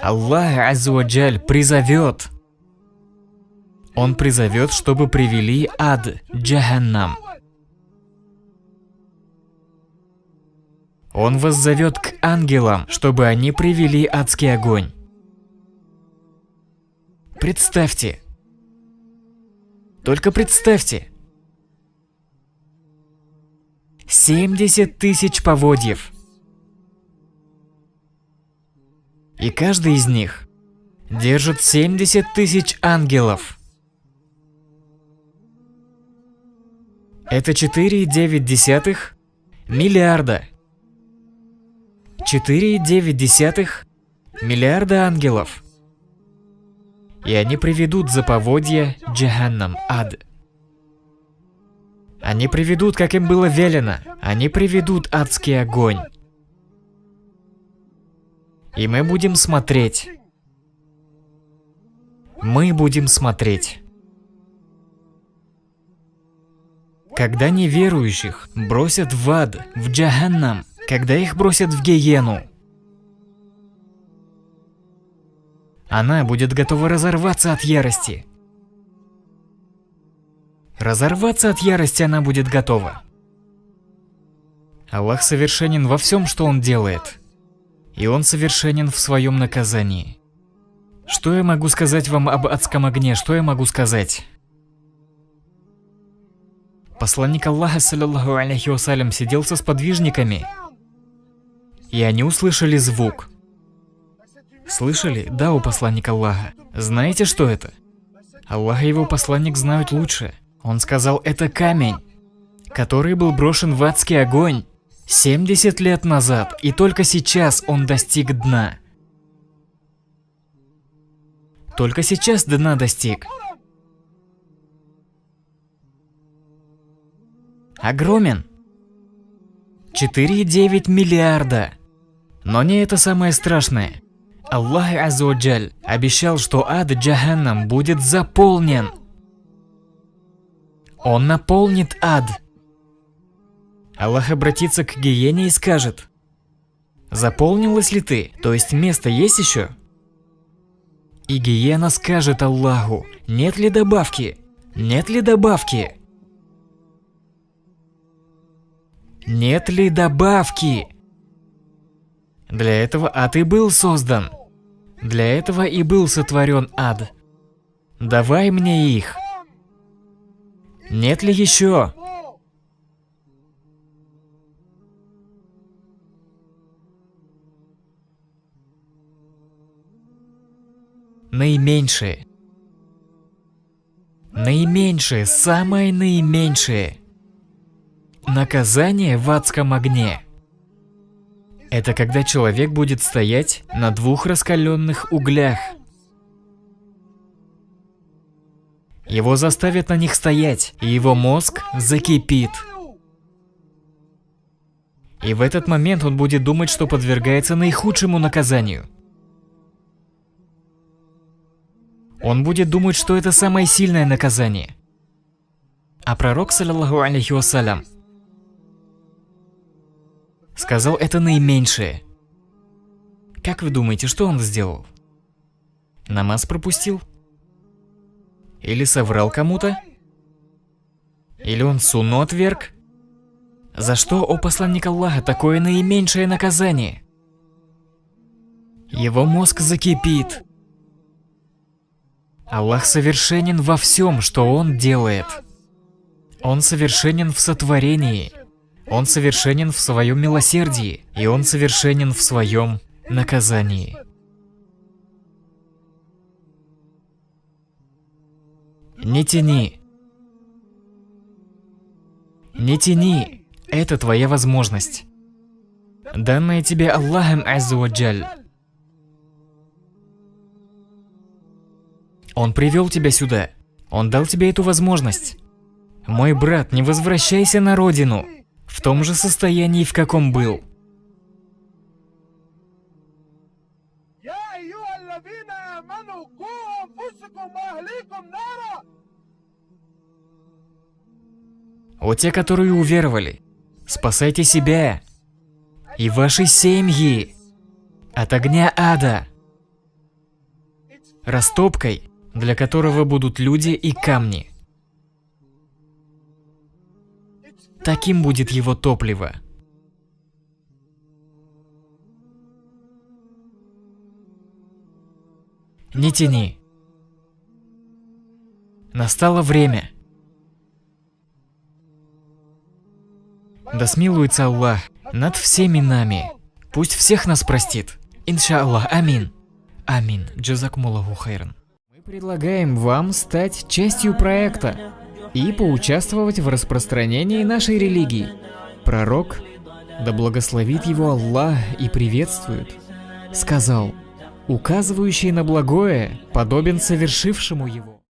Аллах Азза ва Джаль призовет. Он призовет, чтобы привели ад, Джаханнам. Он воззовет к ангелам, чтобы они привели адский огонь. Представьте. Только представьте. 70 тысяч поводьев. И каждый из них держит 70 тысяч ангелов. Это 4,9 миллиарда. 4,9 миллиарда ангелов. И они приведут за поводья Джаханнам, ад. Они приведут, как им было велено. Они приведут адский огонь. И мы будем смотреть. Мы будем смотреть. Когда неверующих бросят в ад, в Джаханнам, когда их бросят в гиену, она будет готова разорваться от ярости. Разорваться от ярости она будет готова. Аллах совершенен во всем, что Он делает. И Он совершенен в своем наказании. Что я могу сказать вам об адском огне? Что я могу сказать? Посланник Аллаха, саллаллаху алейхи вассалям, сидел со сподвижниками. И они услышали звук. Слышали? Да, у посланника Аллаха. Знаете, что это? Аллах и его посланник знают лучше. Он сказал, это камень, который был брошен в адский огонь 70 лет назад, и только сейчас он достиг дна. Только сейчас дна достиг. Огромен. 4,9 миллиарда. Но не это самое страшное. Аллах Азза ва Джаль обещал, что ад Джаханнам будет заполнен. Он наполнит ад. Аллах обратится к гиене и скажет: заполнилась ли ты? То есть место есть еще? И гиена скажет Аллаху: нет ли добавки? Нет ли добавки? Нет ли добавки? Для этого ад и был создан. Для этого и был сотворен ад. Давай мне их. Нет ли еще? Наименьшее. Наименьшее, самое наименьшее. Наказание в адском огне. Это когда человек будет стоять на двух раскаленных углях. Его заставят на них стоять, и его мозг закипит. И в этот момент он будет думать, что подвергается наихудшему наказанию. Он будет думать, что это самое сильное наказание. А пророк, саллаллаху алейхи вассалям, сказал, это наименьшее. Как вы думаете, что он сделал? Намаз пропустил? Или соврал кому-то? Или он сунну отверг? За что, о посланник Аллаха, такое наименьшее наказание? Его мозг закипит. Аллах совершенен во всем, что Он делает. Он совершенен в сотворении. Он совершенен в своем милосердии. И Он совершенен в своем наказании. Не тяни. Не тяни. Это твоя возможность, данная тебе Аллахом Азза ва Джаль. Он привел тебя сюда. Он дал тебе эту возможность. Мой брат, не возвращайся на родину в том же состоянии, в каком был. О те, которые уверовали, спасайте себя и ваши семьи от огня ада. растопкой, для которого будут люди и камни. Таким будет его топливо. Не тяни. Настало время. Да смилуется Аллах над всеми нами. Пусть всех нас простит. Иншаллах. Амин. Амин. Джазакумуллаху хайран. Мы предлагаем вам стать частью проекта и поучаствовать в распространении нашей религии. Пророк, да благословит его Аллах и приветствует, сказал: указывающий на благое подобен совершившему его.